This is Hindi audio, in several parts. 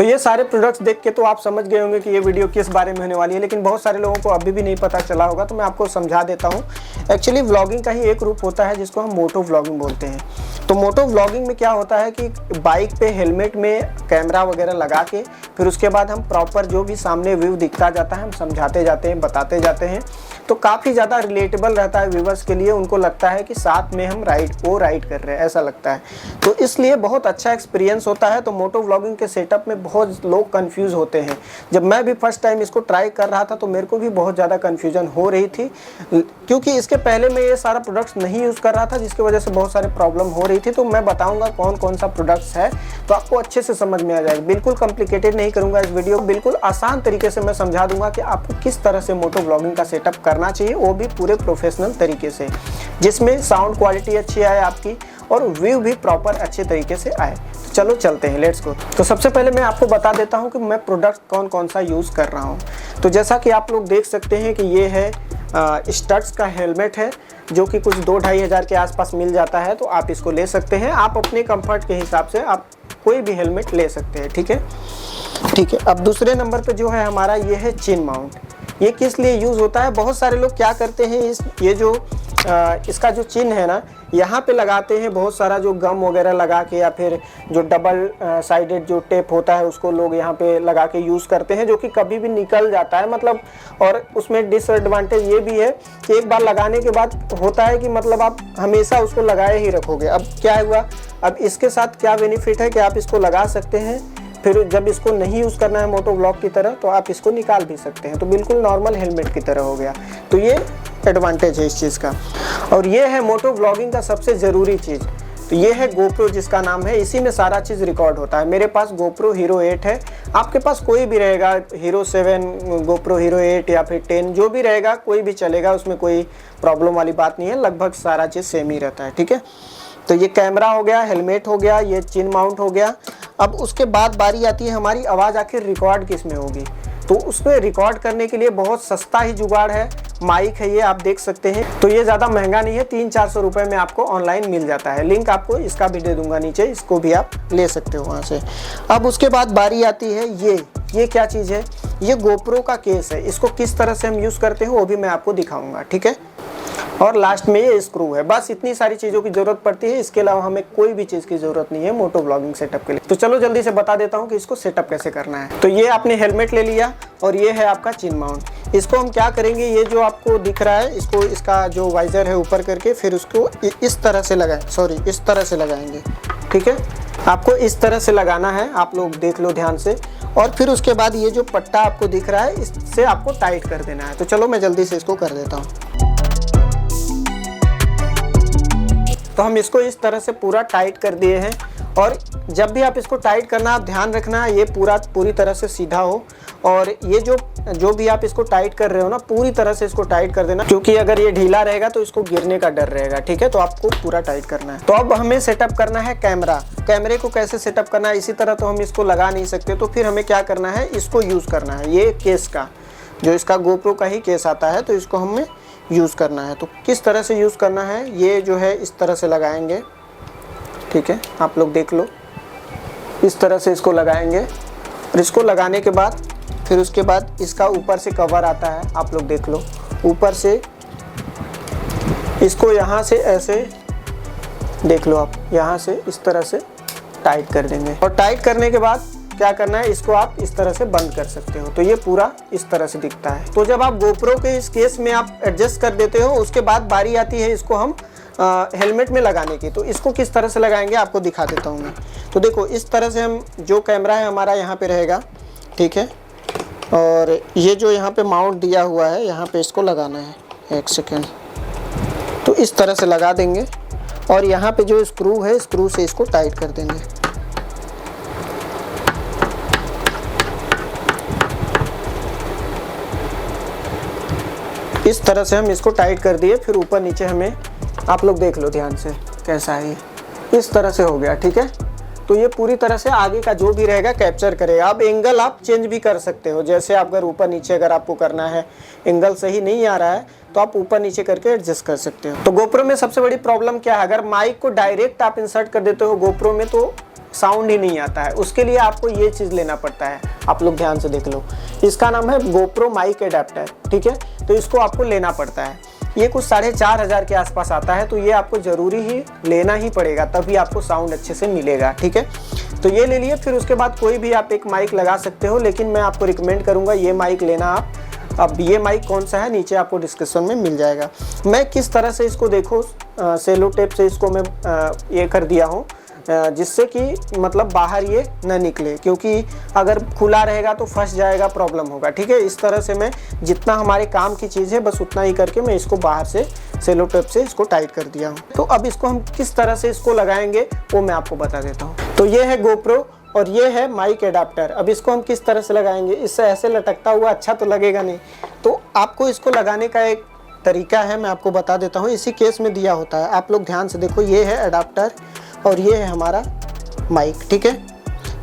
तो ये सारे प्रोडक्ट्स देख के तो आप समझ गए होंगे कि ये वीडियो किस बारे में होने वाली है, लेकिन बहुत सारे लोगों को अभी भी नहीं पता चला होगा, तो मैं आपको समझा देता हूँ। एक्चुअली व्लॉगिंग का ही एक रूप होता है जिसको हम मोटो व्लॉगिंग बोलते हैं। तो मोटो व्लॉगिंग में क्या होता है कि बाइक पे हेलमेट में कैमरा वगैरह लगा के फिर उसके बाद हम प्रॉपर जो भी सामने व्यू दिखता जाता है हम समझाते जाते हैं, बताते जाते हैं। तो काफ़ी ज़्यादा रिलेटेबल रहता है व्यूवर्स के लिए, उनको लगता है कि साथ में हम राइड कर रहे हैं, ऐसा लगता है। तो इसलिए बहुत अच्छा एक्सपीरियंस होता है। तो मोटो व्लॉगिंग के सेटअप में बहुत लोग कंफ्यूज होते हैं। जब मैं भी फर्स्ट टाइम इसको ट्राई कर रहा था तो मेरे को भी बहुत ज़्यादा कन्फ्यूजन हो रही थी, क्योंकि इसके पहले मैं ये सारा प्रोडक्ट्स नहीं यूज़ कर रहा था, जिसकी वजह से बहुत सारे प्रॉब्लम हो रही थी। तो मैं बताऊंगा कौन कौन सा प्रोडक्ट्स है तो आपको अच्छे से समझ में आ जाएगा। बिल्कुल कॉम्प्लिकेटेड नहीं करूंगा इस वीडियो, बिल्कुल आसान तरीके से मैं समझा दूंगा कि आपको किस तरह से मोटो व्लॉगिंग का सेटअप करना चाहिए, वो भी पूरे प्रोफेशनल तरीके से, जिसमें साउंड क्वालिटी अच्छी आए आपकी और व्यू भी प्रॉपर अच्छे तरीके से आए। तो चलो चलते हैं, लेट्स गो। तो सबसे पहले मैं आपको बता देता हूँ कि मैं प्रोडक्ट कौन कौन सा यूज़ कर रहा हूँ। तो जैसा कि आप लोग देख सकते हैं कि ये है स्टड्स का हेलमेट है, जो कि कुछ 2-2.5 हज़ार के आसपास मिल जाता है। तो आप इसको ले सकते हैं, आप अपने कंफर्ट के हिसाब से आप कोई भी हेलमेट ले सकते हैं, ठीक है। अब दूसरे नंबर पे जो है हमारा ये है चिन माउंट। ये किस लिए यूज़ होता है, बहुत सारे लोग क्या करते हैं, इसका जो चिन्ह है ना, यहाँ पे लगाते हैं बहुत सारा जो गम वगैरह लगा के, या फिर जो डबल साइडेड जो टेप होता है उसको लोग यहाँ पे लगा के यूज़ करते हैं, जो कि कभी भी निकल जाता है मतलब। और उसमें डिसएडवांटेज ये भी है कि एक बार लगाने के बाद होता है कि मतलब आप हमेशा उसको लगाए ही रखोगे। अब क्या हुआ, अब इसके साथ क्या बेनिफिट है कि आप इसको लगा सकते हैं, फिर जब इसको नहीं यूज़ करना है मोटो व्लॉग की तरह तो आप इसको निकाल भी सकते हैं। तो बिल्कुल नॉर्मल हेलमेट की तरह हो गया। तो ये एडवांटेज है इस चीज़ का। और ये है मोटो व्लॉगिंग का सबसे ज़रूरी चीज़, तो ये है गोप्रो जिसका नाम है, इसी में सारा चीज़ रिकॉर्ड होता है। मेरे पास गोप्रो हीरो 8 है, आपके पास कोई भी रहेगा, हीरो 7, गोप्रो हीरो 8 या फिर 10 जो भी रहेगा कोई भी चलेगा, उसमें कोई प्रॉब्लम वाली बात नहीं है, लगभग सारा चीज़ सेम ही रहता है, ठीक है। तो ये कैमरा हो गया, हेलमेट हो गया, ये चिन माउंट हो गया। अब उसके बाद बारी आती है हमारी आवाज़ आखिर रिकॉर्ड किस में होगी। तो उसमें रिकॉर्ड करने के लिए बहुत सस्ता ही जुगाड़ है, माइक है, ये आप देख सकते हैं। तो ये ज़्यादा महंगा नहीं है, 300-400 रुपये में आपको ऑनलाइन मिल जाता है। लिंक आपको इसका भी दे दूंगा नीचे, इसको भी आप ले सकते हो वहाँ से। अब उसके बाद बारी आती है ये क्या चीज़ है, ये गोप्रो का केस है। इसको किस तरह से हम यूज़ करते हैं वो भी मैं आपको दिखाऊँगा, ठीक है। और लास्ट में ये स्क्रू है। बस इतनी सारी चीज़ों की ज़रूरत पड़ती है, इसके अलावा हमें कोई भी चीज़ की ज़रूरत नहीं है मोटो व्लॉगिंग सेटअप के लिए। तो चलो जल्दी से बता देता हूँ कि इसको सेटअप कैसे करना है। तो ये आपने हेलमेट ले लिया और ये है आपका चिन माउंट। इसको हम क्या करेंगे, ये जो आपको दिख रहा है इसको, इसका जो वाइज़र है ऊपर करके फिर उसको इस तरह से इस तरह से लगाएंगे, ठीक है। आपको इस तरह से लगाना है, आप लोग देख लो ध्यान से। और फिर उसके बाद ये जो पट्टा आपको दिख रहा है इससे आपको टाइट कर देना है। तो चलो मैं जल्दी से इसको कर देता हूँ। तो हम इसको इस तरह से पूरा टाइट कर दिए हैं। और जब भी आप इसको टाइट करना, आप ध्यान रखना ये पूरी तरह से सीधा हो। और ये जो भी आप इसको टाइट कर रहे हो ना, पूरी तरह से इसको टाइट कर देना, क्योंकि अगर ये ढीला रहेगा तो इसको गिरने का डर रहेगा, ठीक है। तो आपको पूरा टाइट करना है। तो अब हमें सेटअप करना है कैमरा। कैमरे को कैसे सेटअप करना है, इसी तरह तो हम इसको लगा नहीं सकते, तो फिर हमें क्या करना है, इसको यूज़ करना है। ये केस का जो इसका गोप्रो का ही केस आता है, तो इसको हमें यूज़ करना है। तो किस तरह से यूज़ करना है, ये जो है इस तरह से लगाएंगे, ठीक है। आप लोग देख लो, इस तरह से इसको लगाएंगे। और इसको लगाने के बाद फिर उसके बाद इसका ऊपर से कवर आता है, आप लोग देख लो, ऊपर से इसको यहाँ से ऐसे देख लो, आप यहाँ से इस तरह से टाइट कर देंगे। और टाइट करने के बाद क्या करना है, इसको आप इस तरह से बंद कर सकते हो। तो ये पूरा इस तरह से दिखता है। तो जब आप गोप्रो के इस केस में आप एडजस्ट कर देते हो, उसके बाद बारी आती है इसको हम हेलमेट में लगाने की। तो इसको किस तरह से लगाएंगे आपको दिखा देता हूँ मैं। तो देखो, इस तरह से हम, जो कैमरा है हमारा यहाँ पे रहेगा, ठीक है। और ये जो यहाँ पे माउंट दिया हुआ है, यहाँ पे इसको लगाना है। एक सेकेंड, तो इस तरह से लगा देंगे। और यहाँ पे जो स्क्रू है, स्क्रू से इसको टाइट कर देंगे। इस तरह से हम इसको टाइट कर दिए। फिर ऊपर नीचे हमें, आप लोग देख लो ध्यान से कैसा है, इस तरह से हो गया, ठीक है। तो ये पूरी तरह से आगे का जो भी रहेगा कैप्चर करेगा। अब एंगल आप चेंज भी कर सकते हो, जैसे आप अगर ऊपर नीचे अगर आपको करना है, एंगल सही नहीं आ रहा है तो आप ऊपर नीचे करके एडजस्ट कर सकते हो। तो गोप्रो में सबसे बड़ी प्रॉब्लम क्या है, अगर माइक को डायरेक्ट आप इंसर्ट कर देते हो गोप्रो में तो साउंड ही नहीं आता है। उसके लिए आपको ये चीज़ लेना पड़ता है, आप लोग ध्यान से देख लो, इसका नाम है GoPro माइक एडाप्टर, ठीक है। तो इसको आपको लेना पड़ता है, ये कुछ 4500 के आसपास आता है। तो ये आपको ज़रूरी ही लेना ही पड़ेगा, तभी आपको साउंड अच्छे से मिलेगा, ठीक है। तो ये ले लिए, फिर उसके बाद कोई भी आप एक माइक लगा सकते हो, लेकिन मैं आपको रिकमेंड करूँगा ये माइक लेना आप। अब ये माइक कौन सा है नीचे आपको डिस्क्रिप्शन में मिल जाएगा। मैं किस तरह से इसको देखो सेलो टेप से इसको मैं ये कर दिया हूँ, जिससे कि मतलब बाहर ये न निकले, क्योंकि अगर खुला रहेगा तो फंस जाएगा, प्रॉब्लम होगा, ठीक है। इस तरह से मैं जितना हमारे काम की चीज़ है बस उतना ही करके मैं इसको बाहर से सेलो टेप से इसको टाइट कर दिया हूँ। तो अब इसको हम किस तरह से इसको लगाएंगे वो मैं आपको बता देता हूँ। तो ये है GoPro और ये है माइक एडाप्टर। अब इसको हम किस तरह से लगाएंगे, इससे ऐसे लटकता हुआ अच्छा तो लगेगा नहीं। तो आपको इसको लगाने का एक तरीका है, मैं आपको बता देता हूँ। इसी केस में दिया होता है, आप लोग ध्यान से देखो, ये है एडाप्टर और ये है हमारा माइक, ठीक है।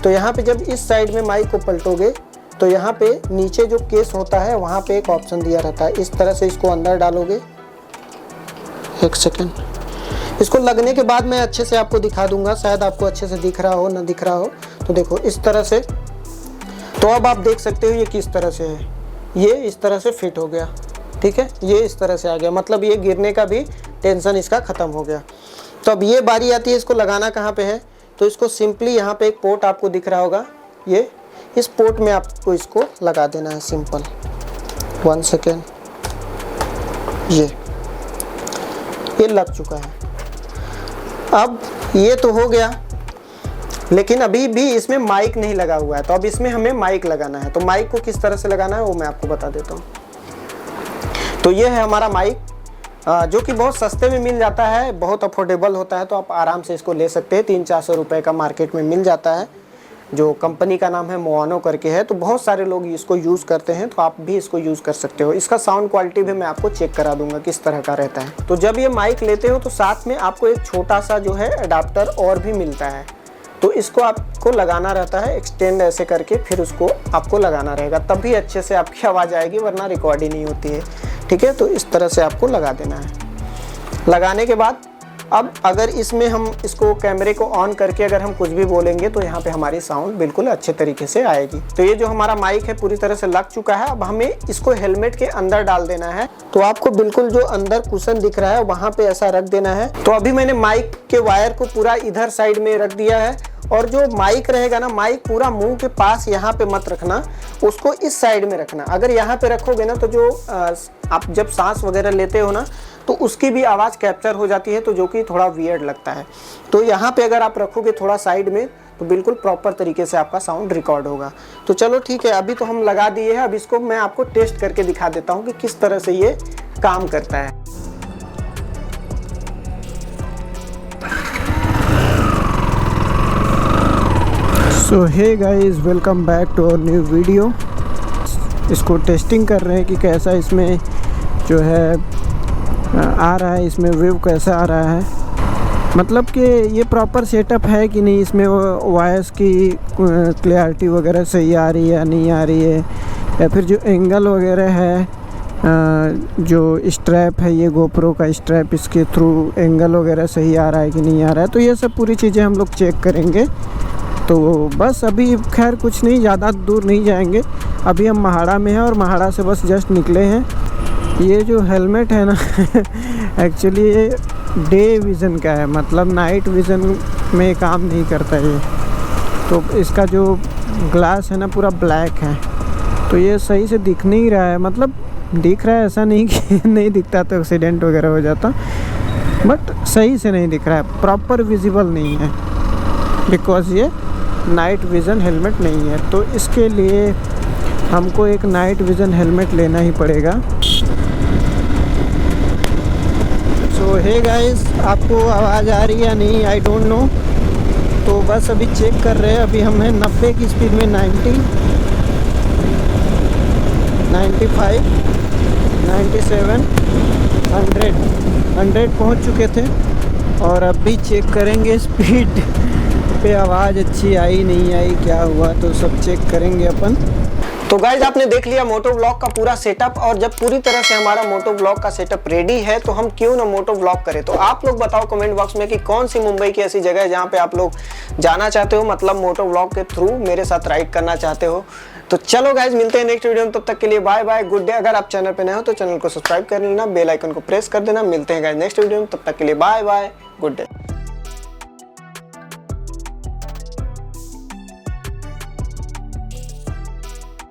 तो यहाँ पे जब इस साइड में माइक को पलटोगे तो यहाँ पे नीचे जो केस होता है वहाँ पे एक ऑप्शन दिया रहता है। इस तरह से इसको अंदर डालोगे, एक सेकेंड, इसको लगने के बाद मैं अच्छे से आपको दिखा दूंगा, शायद आपको अच्छे से दिख रहा हो ना दिख रहा हो। तो देखो इस तरह से, तो अब आप देख सकते हो ये किस तरह से है, ये इस तरह से फिट हो गया, ठीक है। ये इस तरह से आ गया, मतलब ये गिरने का भी टेंशन इसका ख़त्म हो गया। तो अब ये बारी आती है इसको लगाना कहाँ पे है। तो इसको सिंपली यहाँ पे एक पोर्ट आपको दिख रहा होगा, ये इस पोर्ट में आपको इसको लगा देना है, सिंपल। 1 सेकेंड, ये लग चुका है। अब ये तो हो गया, लेकिन अभी भी इसमें माइक नहीं लगा हुआ है। तो अब इसमें हमें माइक लगाना है। तो माइक को किस तरह से लगाना है वो मैं आपको बता देता हूँ। तो ये है हमारा माइक, जो कि बहुत सस्ते में मिल जाता है, बहुत अफोर्डेबल होता है। तो आप आराम से इसको ले सकते हैं, 300-400 रुपये का मार्केट में मिल जाता है। जो कंपनी का नाम है मोआनो करके है। तो बहुत सारे लोग इसको यूज़ करते हैं, तो आप भी इसको यूज़ कर सकते हो। इसका साउंड क्वालिटी भी मैं आपको चेक करा दूंगा किस तरह का रहता है। तो जब ये माइक लेते हो तो साथ में आपको एक छोटा सा जो है एडाप्टर और भी मिलता है। तो इसको आपको लगाना रहता है, एक्सटेंड ऐसे करके, फिर उसको आपको लगाना रहेगा, तभी अच्छे से आपकी आवाज़ आएगी, वरना रिकॉर्ड ही नहीं होती है, ठीक है। तो इस तरह से आपको लगा देना है। लगाने के बाद अब अगर इसमें हम इसको कैमरे को ऑन करके अगर हम कुछ भी बोलेंगे तो यहाँ पे हमारी साउंड बिल्कुल अच्छे तरीके से आएगी। तो ये जो हमारा माइक है पूरी तरह से लग चुका है। अब हमें इसको हेलमेट के अंदर डाल देना है। तो आपको बिल्कुल जो अंदर कुशन दिख रहा है वहाँ पे ऐसा रख देना है। तो अभी मैंने माइक के वायर को पूरा इधर साइड में रख दिया है, और जो माइक रहेगा ना, माइक पूरा मुंह के पास यहाँ पे मत रखना, उसको इस साइड में रखना। अगर यहाँ पे रखोगे ना तो जो आप जब सांस वगैरह लेते हो ना तो उसकी भी आवाज़ कैप्चर हो जाती है, तो जो कि थोड़ा वियर्ड लगता है। तो यहाँ पे अगर आप रखोगे थोड़ा साइड में तो बिल्कुल प्रॉपर तरीके से आपका साउंड रिकॉर्ड होगा। तो चलो ठीक है, अभी तो हम लगा दिए हैं। अब इसको मैं आपको टेस्ट करके दिखा देता हूँ कि किस तरह से ये काम करता है। So hey guys, welcome back to our new video. इसको टेस्टिंग कर रहे हैं कि कैसा इसमें जो है आ रहा है, इसमें वेव कैसा आ रहा है, मतलब कि ये प्रॉपर सेटअप है कि नहीं, इसमें वॉइस की क्लियरिटी वगैरह सही आ रही है या नहीं आ रही है, या फिर जो एंगल वगैरह है, जो स्ट्रैप है, ये GoPro का स्ट्रैप, इसके थ्रू एंगल वगैरह सही आ रहा है कि नहीं आ रहा है। तो ये सब पूरी चीज़ें हम लोग चेक करेंगे। तो बस अभी खैर कुछ नहीं, ज़्यादा दूर नहीं जाएंगे। अभी हम महाड़ा में हैं और महाड़ा से बस जस्ट निकले हैं। ये जो हेलमेट है ना एक्चुअली ये डे विज़न का है, मतलब नाइट विज़न में काम नहीं करता ये। तो इसका जो ग्लास है ना पूरा ब्लैक है, तो ये सही से दिख नहीं रहा है, मतलब दिख रहा है, ऐसा नहीं कि नहीं दिखता तो एक्सीडेंट वगैरह हो जाता, बट सही से नहीं दिख रहा है, प्रॉपर विजिबल नहीं है, बिकॉज़ ये नाइट विज़न हेलमेट नहीं है। तो इसके लिए हमको एक नाइट विज़न हेलमेट लेना ही पड़ेगा। सो हे गाइस, आपको आवाज़ आ रही है या नहीं, आई डोंट नो। तो बस अभी चेक कर रहे हैं। अभी हम हैं 90 की स्पीड में, 90, 95, 97, 100 पहुंच चुके थे। और अभी चेक करेंगे स्पीड पे आवाज़ अच्छी आई नहीं आई, क्या हुआ, तो सब चेक करेंगे अपन। तो गाइज आपने देख लिया मोटो व्लॉग का पूरा सेटअप, और जब पूरी तरह से हमारा मोटो व्लॉग का सेटअप रेडी है तो हम क्यों ना मोटो व्लॉग करें। तो आप लोग बताओ कमेंट बॉक्स में कि कौन सी मुंबई की ऐसी जगह है जहाँ पे आप लोग जाना चाहते हो, मतलब मोटो व्लॉग के थ्रू मेरे साथ राइड करना चाहते हो। तो चलो गाइज मिलते हैं नेक्स्ट वीडियो में, तब तक के लिए बाय बाय, गुड डे। अगर आप चैनल पे नए हो तो चैनल को सब्सक्राइब कर लेना, बेल आइकन को प्रेस कर देना। मिलते हैं गाइज नेक्स्ट वीडियो में, तब तक के लिए बाय बाय, गुड डे।